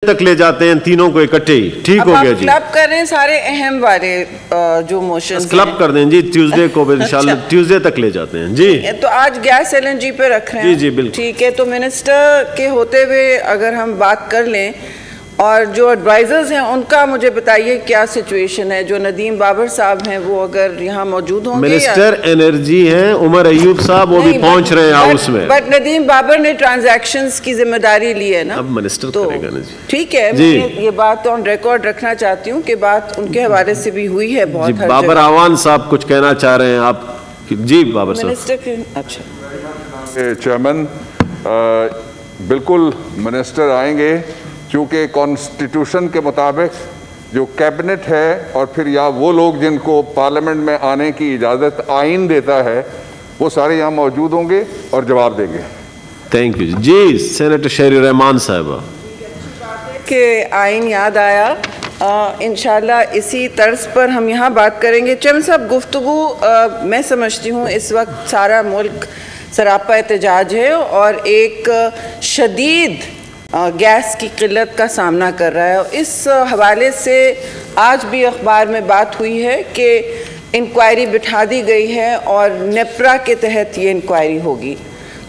तक ले जाते हैं तीनों को इकट्ठे ही। ठीक हो गया जी। क्लब कर रहे हैं सारे अहम वाले जो मोशन क्लब कर दें जी, ट्यूसडे को इंशाल्लाह ट्यूसडे तक ले जाते हैं जी। तो आज गैस LNG पे रख रहे हैं। जी जी बिल्कुल ठीक है। तो मिनिस्टर के होते हुए अगर हम बात कर लें और जो एडवाइजर्स हैं उनका मुझे बताइए क्या सिचुएशन है। जो नदीम बाबर साहब हैं वो अगर यहाँ मौजूद होंगे। मिनिस्टर एनर्जी हैं उमर अयूब साहब, वो भी पहुँच रहे हैं हाउस में। बट नदीम बाबर ने ट्रांजैक्शंस की जिम्मेदारी ली है ना, अब मिनिस्टर तो करेगा ना जी। ठीक है, मैं ये बात ऑन रिकॉर्ड रखना चाहती हूँ कि बात उनके हवाले से भी हुई है बहुत। बाबर आवान साहब कुछ कहना चाह रहे हैं आप जी। बाबर साहब मिनिस्टर। अच्छा चेयरमैन, बिल्कुल मिनिस्टर आएंगे क्योंकि कॉन्स्टिट्यूशन के मुताबिक जो कैबिनेट है और फिर या वो लोग जिनको पार्लियामेंट में आने की इजाज़त आइन देता है वो सारे यहाँ मौजूद होंगे और जवाब देंगे। Thank you ji. सेनेटर शहरी रहमान साहब के आइन याद आया, इंशाल्लाह इसी तर्ज पर हम यहाँ बात करेंगे। चमन साहब गुफ्तगू मैं समझती हूँ इस वक्त सारा मुल्क सरापा एहतजाज है और एक शदीद गैस की किल्लत का सामना कर रहा है। इस हवाले से आज भी अखबार में बात हुई है कि इंक्वायरी बिठा दी गई है और नेप्रा के तहत ये इंक्वायरी होगी।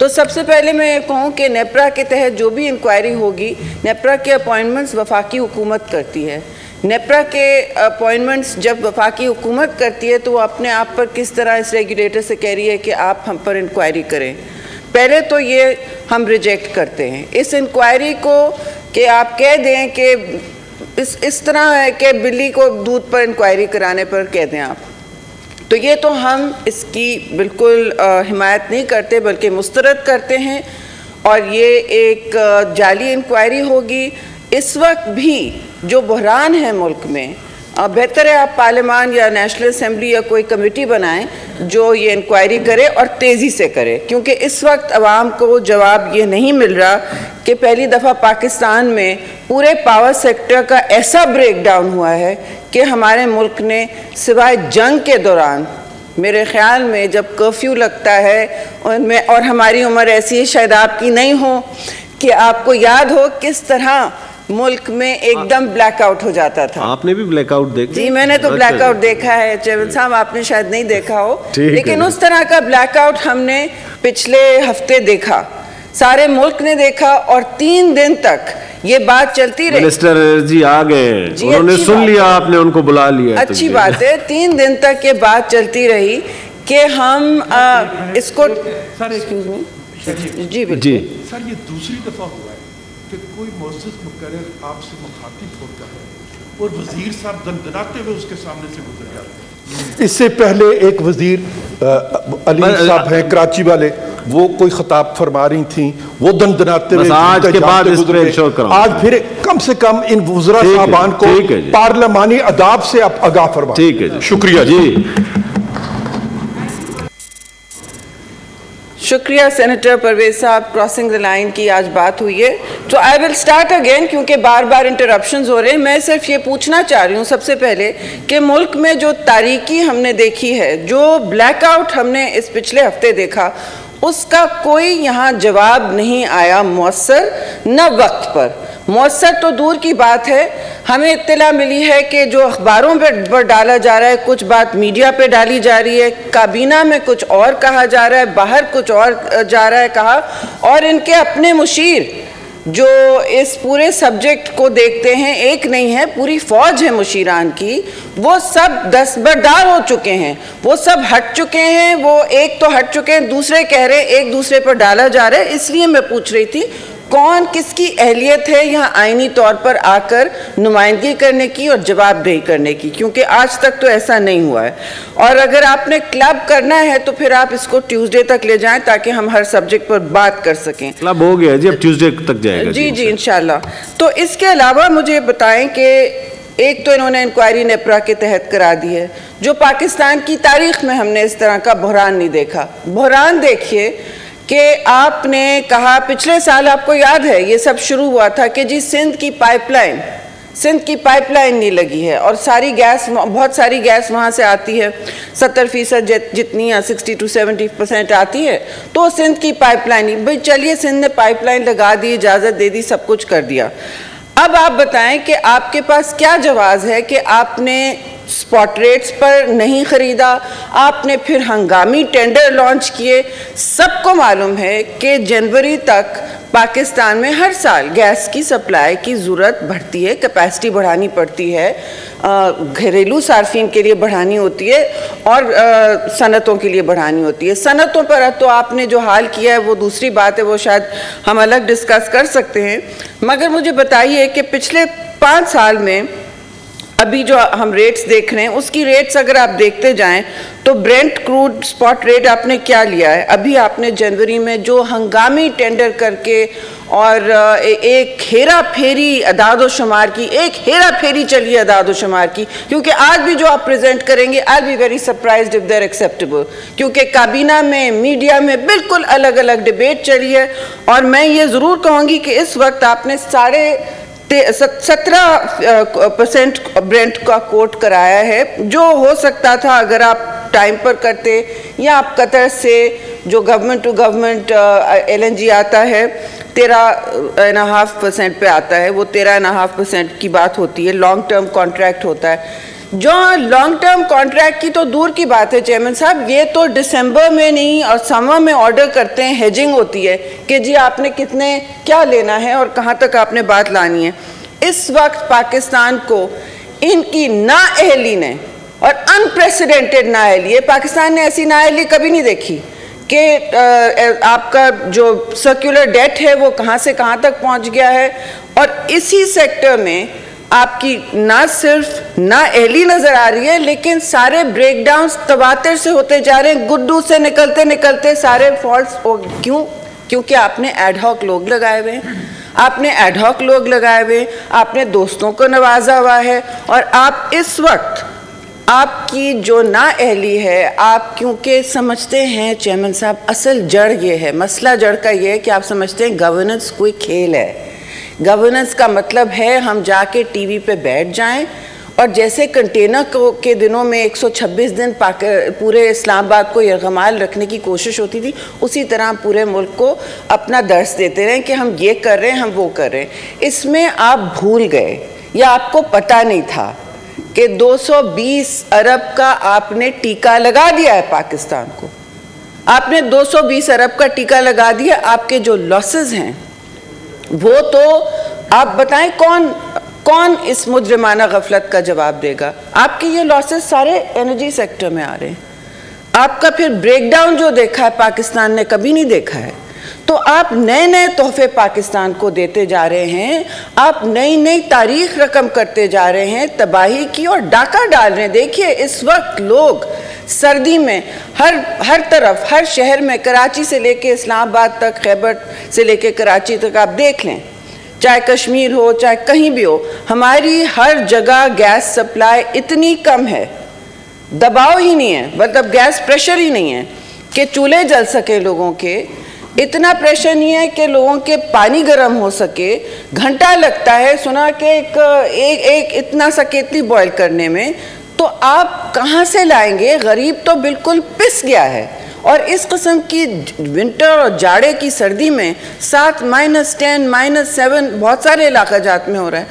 तो सबसे पहले मैं ये कहूँ कि नेप्रा के तहत जो भी इंक्वायरी होगी, नेप्रा के अपॉइंटमेंट्स वफाकी हुकूमत करती है। नेप्रा के अपॉइंटमेंट्स जब वफाकी हुकूमत करती है तो वो अपने आप पर किस तरह इस रेगुलेटर से कह रही है कि आप हम पर इंक्वायरी करें। पहले तो ये हम रिजेक्ट करते हैं इस इंक्वायरी को कि आप कह दें कि इस तरह है कि बिल्ली को दूध पर इंक्वायरी कराने पर कह दें आप, तो ये तो हम इसकी बिल्कुल हिमायत नहीं करते बल्कि मुस्तरद करते हैं और ये एक जाली इंक्वायरी होगी। इस वक्त भी जो बहरान है मुल्क में, बेहतर है आप पार्लियामान या नेशनल असम्बली या कोई कमेटी बनाएं जो ये इंक्वायरी करे और तेज़ी से करे, क्योंकि इस वक्त आवाम को जवाब ये नहीं मिल रहा कि पहली दफ़ा पाकिस्तान में पूरे पावर सेक्टर का ऐसा ब्रेक डाउन हुआ है कि हमारे मुल्क ने सिवाय जंग के दौरान, मेरे ख़्याल में जब कर्फ्यू लगता है उनमें, और हमारी उम्र ऐसी है शायद आपकी नहीं हो कि आपको याद हो किस तरह मुल्क में एकदम ब्लैकआउट हो जाता था। आपने भी ब्लैकआउट देखा? जी मैंने तो ब्लैकआउट देखा है चेयरमैन साहब, आपने शायद नहीं देखा हो, लेकिन उस तरह का ब्लैकआउट हमने पिछले हफ्ते देखा, सारे मुल्क ने देखा और 3 दिन तक ये बात चलती रही। मिनिस्टर एनर्जी आ गए, उन्होंने सुन लिया, आपने उनको बुला लिया। अच्छी बात है। 3 दिन तक ये बात चलती रही कि हम इसको जी बिल्कुल सर, ये दूसरी दफा हुआ है कि कोई मुअज़्ज़िज़ मुक़र्रर आपसे मुखातिब होता है और वज़ीर साहब दंदनाते हुए उसके सामने से गुजर जाते हैं। इससे पहले एक वज़ीर अली साहब हैं कराची वाले, वो कोई खिताब फरमा रही थी, वो दंदनाते हुए आज के बाद इस पे शो कराऊं। आज फिर कम से कम इन वज़रा साहबान को पार्लियामानी अदाब से आप आगाह फरमा। ठीक है, शुक्रिया जी। शुक्रिया सेनेटर परवेज साहब। क्रॉसिंग द लाइन की आज बात हुई है, तो आई विल स्टार्ट अगेन क्योंकि बार बार इंटरप्शंस हो रहे हैं। मैं सिर्फ ये पूछना चाह रही हूँ सबसे पहले कि मुल्क में जो तारीकी हमने देखी है, जो ब्लैकआउट हमने इस पिछले हफ्ते देखा, उसका कोई यहाँ जवाब नहीं आया मौसर, न वक्त पर। मौसर तो दूर की बात है, हमें इत्तला मिली है कि जो अखबारों पर डाला जा रहा है, कुछ बात मीडिया पे डाली जा रही है, काबीना में कुछ और कहा जा रहा है, बाहर कुछ और जा रहा है कहा, और इनके अपने मुशीर जो इस पूरे सब्जेक्ट को देखते हैं, एक नहीं है पूरी फौज है मुशीरान की, वो सब दस्तबरदार हो चुके हैं, वो सब हट चुके हैं। वो एक तो हट चुके हैं, दूसरे कह रहे एक दूसरे पर डाला जा रहा है। इसलिए मैं पूछ रही थी कौन किसकी अहलियत है यहाँ आईनी तौर पर आकर नुमाइंदगी करने की और जवाबदेही करने की, क्योंकि आज तक तो ऐसा नहीं हुआ है। और अगर आपने क्लब करना है तो फिर आप इसको ट्यूसडे तक ले जाएं ताकि हम हर सब्जेक्ट पर बात कर सकें। क्लब हो गया जी, अब ट्यूसडे तक जाएगा जी जी इंशाल्लाह। तो इसके अलावा मुझे बताएं कि एक तो इन्होंने इंक्वायरी नेप्रा के तहत करा दी है, जो पाकिस्तान की तारीख में हमने इस तरह का बहरान नहीं देखा। बहरान देखिए कि आपने कहा पिछले साल, आपको याद है ये सब शुरू हुआ था कि जी सिंध की पाइपलाइन नहीं लगी है और सारी गैस, बहुत सारी गैस वहाँ से आती है, 70% जितनी या 60 to 70% आती है, तो सिंध की पाइपलाइन ही भाई, चलिए सिंध ने पाइपलाइन लगा दी, इजाज़त दे दी, सब कुछ कर दिया। अब आप बताएं कि आपके पास क्या जवाब है कि आपने स्पॉट रेट्स पर नहीं खरीदा, आपने फिर हंगामी टेंडर लॉन्च किए। सबको मालूम है कि जनवरी तक पाकिस्तान में हर साल गैस की सप्लाई की ज़रूरत बढ़ती है, कैपेसिटी बढ़ानी पड़ती है, घरेलू सार्फिन के लिए बढ़ानी होती है और सनतों के लिए बढ़ानी होती है। सनतों पर तो आपने जो हाल किया है वो दूसरी बात है, वो शायद हम अलग डिस्कस कर सकते हैं। मगर मुझे बताइए कि पिछले 5 साल में अभी जो हम रेट्स देख रहे हैं उसकी रेट्स अगर आप देखते जाएं तो ब्रेंट क्रूड स्पॉट रेट आपने क्या लिया है? अभी आपने जनवरी में जो हंगामी टेंडर करके और एक हेरा फेरी अदाद शुमार की, एक हेरा फेरी चली अदाद शुमार की, क्योंकि आज भी जो आप प्रेजेंट करेंगे I be very surprised if they're acceptable, क्योंकि काबीना में मीडिया में बिल्कुल अलग अलग डिबेट चली है। और मैं ये ज़रूर कहूँगी कि इस वक्त आपने 17% ब्रेंट का कोट कराया है, जो हो सकता था अगर आप टाइम पर करते, या आप कतर से जो गवर्नमेंट टू गवर्नमेंट LNG आता है 13.5% पे आता है, वो 13.5% की बात होती है, लॉन्ग टर्म कॉन्ट्रैक्ट होता है। जो लॉन्ग टर्म कॉन्ट्रैक्ट की तो दूर की बात है चेयरमैन साहब, ये तो दिसंबर में नहीं और समर में ऑर्डर करते हैं, हेजिंग होती है कि जी आपने कितने क्या लेना है और कहाँ तक आपने बात लानी है। इस वक्त पाकिस्तान को इनकी नाअहली ने, और अनप्रेसिडेंटेड नाअहली है, पाकिस्तान ने ऐसी नाअहली कभी नहीं देखी कि आपका जो सर्कुलर डेट है वो कहाँ से कहाँ तक पहुँच गया है। और इसी सेक्टर में आपकी ना सिर्फ नाअहली नज़र आ रही है, लेकिन सारे ब्रेकडाउन्स तवातर से होते जा रहे हैं, गुड्डू से निकलते निकलते सारे फॉल्ट्स। क्यों? क्योंकि आपने एडहॉक लोग लगाए हुए हैं, आपने एडहॉक लोग लगाए हुए, आपने दोस्तों को नवाजा हुआ है। और आप इस वक्त आपकी जो नाअहली है, आप क्योंकि समझते हैं चेयरमैन साहब, असल जड़ ये है, मसला जड़ का ये है कि आप समझते हैं गवर्नेंस कोई खेल है। गवर्नेंस का मतलब है हम जाके टीवी पे बैठ जाएं और जैसे कंटेनर के दिनों में 126 दिन पूरे इस्लामाबाद को यरगमाल रखने की कोशिश होती थी, उसी तरह पूरे मुल्क को अपना दर्स देते रहें कि हम ये कर रहे हैं, हम वो कर रहे हैं। इसमें आप भूल गए या आपको पता नहीं था कि 220 अरब का आपने टीका लगा दिया है पाकिस्तान को। आपने 220 अरब का टीका लगा दिया। आपके जो लॉसेस हैं वो तो आप बताएं कौन इस मुजरिमाना गफलत का जवाब देगा? आपके ये लॉसेस सारे एनर्जी सेक्टर में आ रहे हैं। आपका फिर ब्रेकडाउन जो देखा है पाकिस्तान ने कभी नहीं देखा है। तो आप नए नए तोहफे पाकिस्तान को देते जा रहे हैं, आप नई नई तारीख रकम करते जा रहे हैं, तबाही की और डाका डाल रहे हैं। देखिए इस वक्त लोग सर्दी में हर तरफ, हर शहर में, कराची से लेके इस्लामाबाद तक, खैबर से लेके कराची तक आप देख लें, चाहे कश्मीर हो चाहे कहीं भी हो, हमारी हर जगह गैस सप्लाई इतनी कम है, दबाव ही नहीं है, मतलब गैस प्रेशर ही नहीं है कि चूल्हे जल सके लोगों के, इतना प्रेशर नहीं है कि लोगों के पानी गर्म हो सके, घंटा लगता है सुना के एक इतना सा केतली बॉयल करने में। तो आप कहाँ से लाएंगे? गरीब तो बिल्कुल पिस गया है। और इस किस्म की विंटर और जाड़े की सर्दी में 7, -10, -7 बहुत सारे इलाका जात में हो रहा है,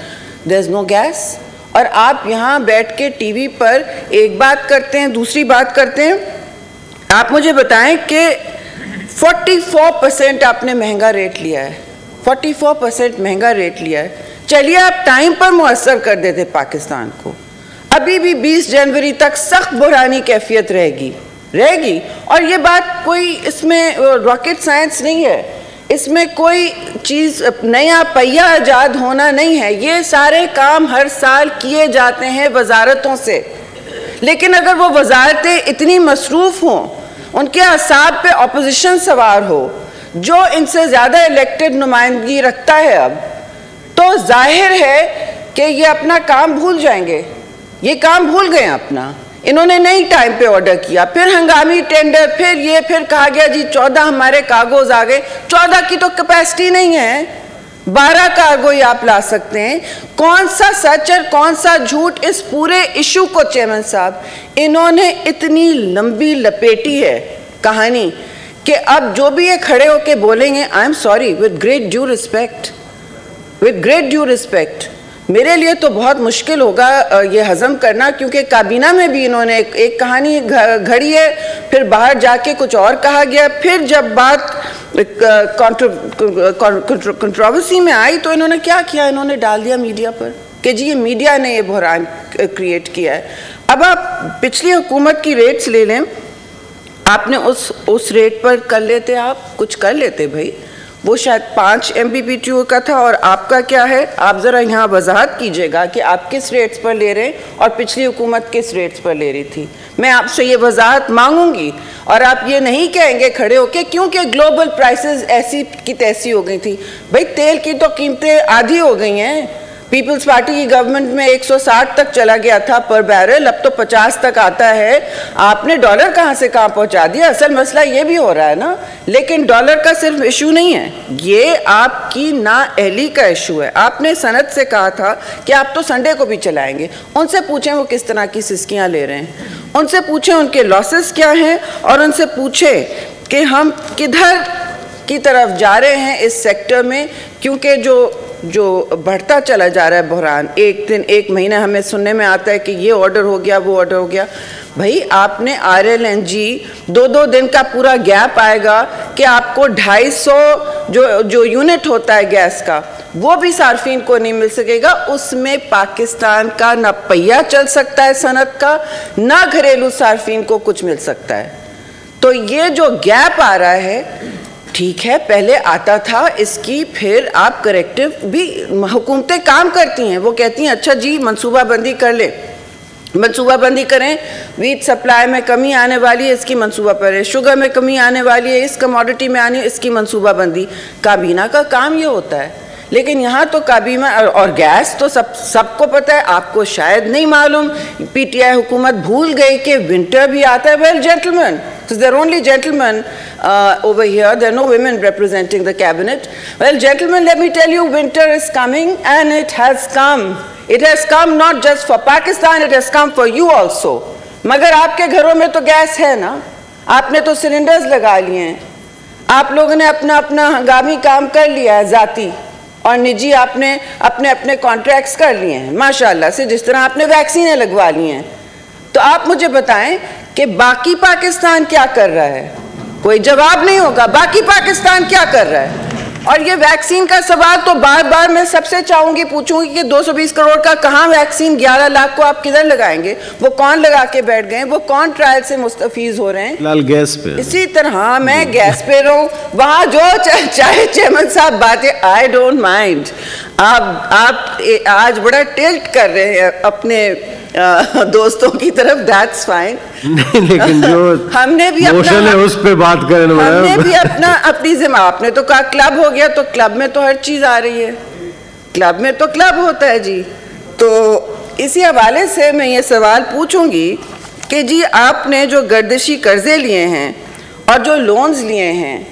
देयर इज़ नो गैस। और आप यहाँ बैठ के टीवी पर एक बात करते हैं, दूसरी बात करते हैं। आप मुझे बताएं कि 44% आपने महंगा रेट लिया है, 44% महंगा रेट लिया है। चलिए आप टाइम पर मुअस्सर कर देते पाकिस्तान को, अभी भी 20 जनवरी तक सख्त बुरानी कैफियत रहेगी। और ये बात कोई इसमें रॉकेट साइंस नहीं है, इसमें कोई चीज़ नया पहिया आजाद होना नहीं है। ये सारे काम हर साल किए जाते हैं वजारतों से, लेकिन अगर वो वजारतें इतनी मसरूफ़ हों, उनके असाब पे अपोजिशन सवार हो जो इनसे ज़्यादा इलेक्टेड नुमाइंदगी रखता है, अब तो जाहिर है कि ये अपना काम भूल जाएंगे। ये काम भूल गए अपना, इन्होंने नहीं टाइम पे ऑर्डर किया, फिर हंगामी टेंडर, फिर कहा गया जी 14 हमारे कार्गोज आ गए। 14 की तो कैपेसिटी नहीं है, 12 कार्गो ही आप ला सकते हैं। कौन सा सच और कौन सा झूठ इस पूरे इशू को चेयरमैन साहब इन्होंने इतनी लंबी लपेटी है कहानी कि अब जो भी ये खड़े होके बोलेंगे, I am sorry with great due respect, with great due respect, मेरे लिए तो बहुत मुश्किल होगा ये हजम करना, क्योंकि काबीना में भी इन्होंने एक कहानी घड़ी है, फिर बाहर जाके कुछ और कहा गया, फिर जब बात कंट्रोवर्सी में आई तो इन्होंने क्या किया, इन्होंने डाल दिया मीडिया पर कि जी ये मीडिया ने ये बहरान क्रिएट किया है। अब आप पिछली हुकूमत की रेट्स ले लें, आपने उस रेट पर कर लेते, आप कुछ कर लेते भाई, वो शायद 5 MBPTU का था और आपका क्या है, आप ज़रा यहाँ वजाहत कीजिएगा कि आप किस रेट्स पर ले रहे हैं और पिछली हुकूमत किस रेट्स पर ले रही थी। मैं आपसे ये वजाहत मांगूंगी और आप ये नहीं कहेंगे खड़े होके क्योंकि ग्लोबल प्राइसेस ऐसी की तैसी हो गई थी। भाई तेल की तो कीमतें आधी हो गई हैं, पीपल्स पार्टी की गवर्नमेंट में 160 तक चला गया था पर बैरल, अब तो 50 तक आता है। आपने डॉलर कहाँ से कहाँ पहुँचा दिया। असल मसला ये भी हो रहा है ना, लेकिन डॉलर का सिर्फ इशू नहीं है, ये आपकी नाअहली का इशू है। आपने सनत से कहा था कि आप तो संडे को भी चलाएंगे, उनसे पूछें वो किस तरह की सिस्कियाँ ले रहे हैं, उनसे पूछें उनके लॉसेस क्या हैं और उनसे पूछें कि हम किधर की तरफ जा रहे हैं इस सेक्टर में, क्योंकि जो बढ़ता चला जा रहा है बहरान, एक दिन एक महीना हमें सुनने में आता है कि ये ऑर्डर हो गया वो ऑर्डर हो गया। भाई आपने RLNG 2-2 दिन का पूरा गैप आएगा कि आपको 250 जो यूनिट होता है गैस का वो भी सार्फिन को नहीं मिल सकेगा। उसमें पाकिस्तान का ना पहिया चल सकता है सनत का, ना घरेलू सार्फिन को कुछ मिल सकता है। तो ये जो गैप आ रहा है, ठीक है पहले आता था, इसकी फिर आप करेक्टिव भी, हुकूमतें काम करती हैं, वो कहती हैं अच्छा जी मंसूबाबंदी कर ले, मंसूबाबंदी करें, वीट सप्लाई में कमी आने वाली है इसकी मंसूबा पर है, शुगर में कमी आने वाली है, इस कमोडिटी में आनी है इसकी मंसूबाबंदी। काबीना का काम ये होता है, लेकिन यहाँ तो काबीना और गैस तो सबको पता है, आपको शायद नहीं मालूम, PTI हुकूमत भूल गई कि विंटर भी आता है। Well gentleman, there are only gentlemen over here, there are no women representing the cabinet. Well gentlemen, let me tell you, winter is coming and it has come. It has come not just for Pakistan, it has come for you also. मगर आपके घरों में तो gas है ना, आपने तो cylinders लगा लिए हैं, आप लोगों ने अपना अपना हंगामी काम कर लिया है, जाती और निजी आपने अपने अपने कॉन्ट्रैक्ट्स कर लिए हैं माशाल्लाह से, जिस तरह आपने वैक्सीनें लगवा ली हैं। तो आप मुझे बताएं कि बाकी पाकिस्तान क्या कर रहा है, कोई जवाब नहीं होगा। बाकी पाकिस्तान क्या कर रहा है? और ये वैक्सीन का सवाल तो बार बार मैं सबसे चाहूंगी, पूछूंगी कि 220 करोड़ का कहाँ वैक्सीन, 11 लाख को आप किधर लगाएंगे, वो कौन लगा के बैठ गए, वो कौन ट्रायल से मुस्तफीज हो रहे हैं? लाल गैस पे। इसी तरह मैं गैस पे रहूं, वहां जो चाहे चेयरमैन साहब बातें, आई डोंट माइंड। आप आज बड़ा टिल्ट कर रहे हैं अपने दोस्तों की तरफ, दैट्स फाइन। नहीं, लेकिन जो हमने भी मोशन है उस पे बात करें, हमने भी अपनी जिम्मा, आपने तो कहा क्लब हो गया, तो क्लब में तो हर चीज आ रही है, क्लब में तो क्लब होता है जी। तो इसी हवाले से मैं ये सवाल पूछूंगी कि जी आपने जो गर्दिशी कर्जे लिए हैं और जो लोन्स लिए हैं,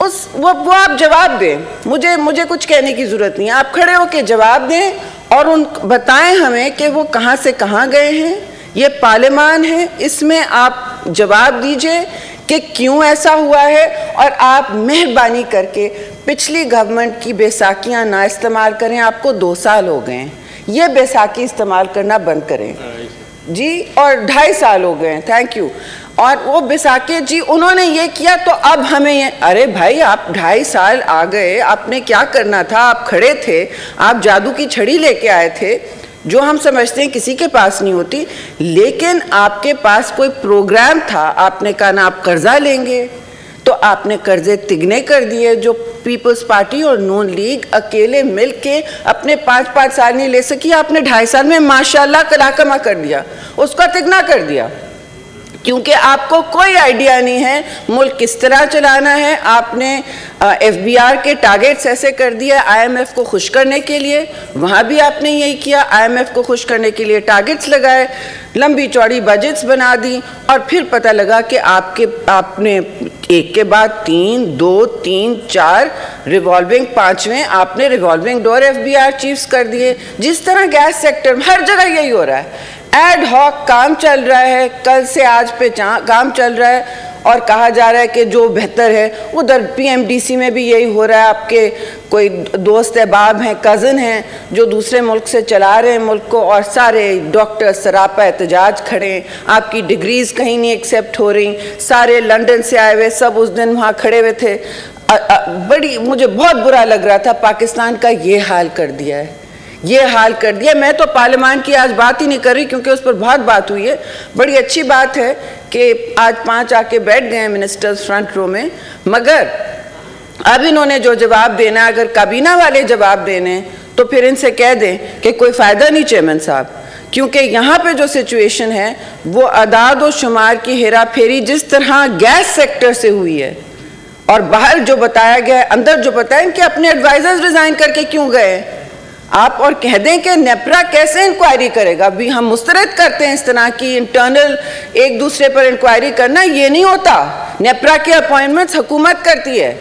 वो आप जवाब दें, मुझे कुछ कहने की जरूरत नहीं है, आप खड़े होके जवाब दें और बताएं हमें कि वो कहाँ से कहाँ गए हैं। ये पार्लियामान है, इसमें आप जवाब दीजिए कि क्यों ऐसा हुआ है, और आप मेहरबानी करके पिछली गवर्नमेंट की बैसाखियाँ ना इस्तेमाल करें। आपको 2 साल हो गए हैं, ये बैसाखी इस्तेमाल करना बंद करें जी, और 2.5 साल हो गए हैं, थैंक यू। और वो बैसाखी जी उन्होंने ये किया, तो अब हमें ये, अरे भाई आप 2.5 साल आ गए, आपने क्या करना था, आप खड़े थे, आप जादू की छड़ी लेके आए थे जो हम समझते हैं किसी के पास नहीं होती, लेकिन आपके पास कोई प्रोग्राम था। आपने कहा ना आप कर्जा लेंगे, तो आपने कर्जे तिगने कर दिए, जो पीपल्स पार्टी और नून लीग अकेले मिल के अपने 5-5 साल नहीं ले सकी, आपने 2.5 साल में माशाल्लाह कलाकमा कर दिया, उसका तिगना कर दिया, क्योंकि आपको कोई आइडिया नहीं है मुल्क किस तरह चलाना है। आपने FBR के टारगेट्स ऐसे कर दिए IMF को खुश करने के लिए, वहाँ भी आपने यही किया, IMF को खुश करने के लिए टारगेट्स लगाए, लंबी चौड़ी बजट्स बना दी, और फिर पता लगा कि आपने एक के बाद 3, 2, 3, 4 रिवॉल्विंग, 5वें आपने रिवॉल्विंग डोर FBR चीफ्स कर दिए। जिस तरह गैस सेक्टर में हर जगह यही हो रहा है, एड हॉक काम चल रहा है, कल से आज पे काम चल रहा है, और कहा जा रहा है कि जो बेहतर है, उधर PMDC में भी यही हो रहा है। आपके कोई दोस्त अहबाब हैं, कज़न हैं जो दूसरे मुल्क से चला रहे हैं मुल्क को, और सारे डॉक्टर सरापा एहतजाज खड़े हैं। आपकी डिग्रीज़ कहीं नहीं एक्सेप्ट हो रही। सारे लंदन से आए हुए सब उस दिन वहाँ खड़े हुए थे। मुझे बहुत बुरा लग रहा था, पाकिस्तान का ये हाल कर दिया है, ये हाल कर दिया। मैं तो पार्लियामान की आज बात ही नहीं कर रही क्योंकि उस पर बहुत बात हुई है। बड़ी अच्छी बात है कि आज 5 आके बैठ गए हैं मिनिस्टर्स फ्रंट रो में, मगर अब इन्होंने जो जवाब देना, अगर काबीना वाले जवाब देने तो फिर इनसे कह दें कि कोई फ़ायदा नहीं चेयरमैन साहब, क्योंकि यहाँ पे जो सिचुएशन है वो अदाद और शुमार की हेरा फेरी जिस तरह गैस सेक्टर से हुई है और बाहर जो बताया गया है, अंदर जो बताया, इनके अपने एडवाइजर्स रिजाइन करके क्यों गए आप, और कह दें कि नेपरा कैसे इंक्वायरी करेगा। अभी हम मुस्तरद करते हैं इस तरह की इंटरनल एक दूसरे पर इंक्वायरी करना, ये नहीं होता। नेपरा के अपॉइंटमेंट्स हुकूमत करती है,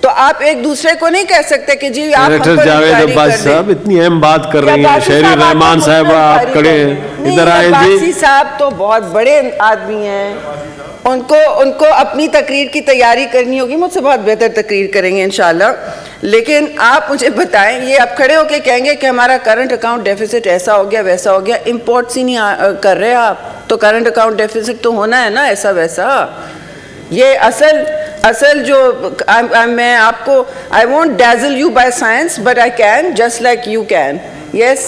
तो आप एक दूसरे को नहीं कह सकते कि जी आप जावेद अब्बासी साहब इतनी अहम बात कर रही हैं। शहरी रहमान साहब आप खड़े हैं, इधर आए जी। अब्बासी साहब तो बहुत बड़े आदमी हैं, उनको अपनी तकरीर की तैयारी करनी होगी, मुझसे बहुत बेहतर तकरीर करेंगे इंशाल्लाह। लेकिन आप मुझे बताएं, ये आप खड़े होके कहेंगे कि हमारा करंट अकाउंट डेफिसिट ऐसा हो गया वैसा हो गया, इंपोर्ट्स ही नहीं कर रहे आप, तो करंट अकाउंट डेफिसिट तो होना है ना ऐसा वैसा। ये असल जो मैं आपको, I won't dazzle you by science but I can just like you can. Yes,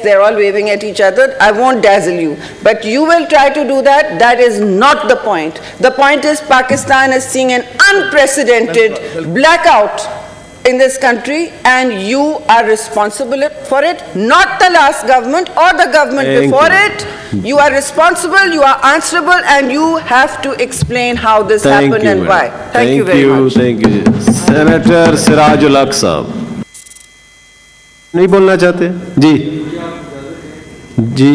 they're all waving at each other. I won't dazzle you, but you will try to do that. That is not the point. The point is Pakistan is seeing an unprecedented blackout in this country, and you are responsible for it, not the last government or the government before it. You are responsible, you are answerable, and you have to explain how this happened and why. Thank you very much. Thank you. Senator Sirajul Haq साहब नहीं बोलना चाहते? जी जी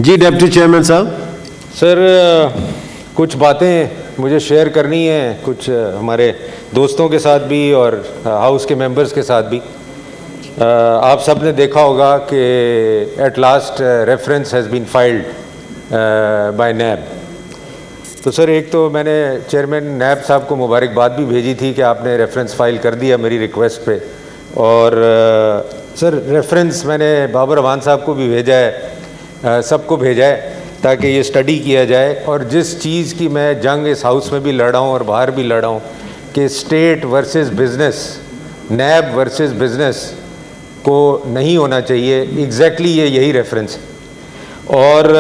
जी deputy chairman साहब। Sir कुछ बातें मुझे share करनी है, कुछ हमारे दोस्तों के साथ भी और हाउस के मेंबर्स के साथ भी। आप सब ने देखा होगा कि at last reference has been filed by NAB. तो सर एक तो मैंने चेयरमैन नैब साहब को मुबारकबाद भी भेजी थी कि आपने रेफरेंस फ़ाइल कर दिया मेरी रिक्वेस्ट पे, और सर रेफरेंस मैंने बाबर रवान साहब को भी भेजा है, सबको भेजा है ताकि ये स्टडी किया जाए। और जिस चीज़ की मैं जंग इस हाउस में भी लड़ा हूँ और बाहर भी लड़ा हूँ कि स्टेट वर्सेस बिज़नेस, नैब वर्सेस बिज़नेस को नहीं होना चाहिए, एग्जैक्टली यही रेफरेंस है। और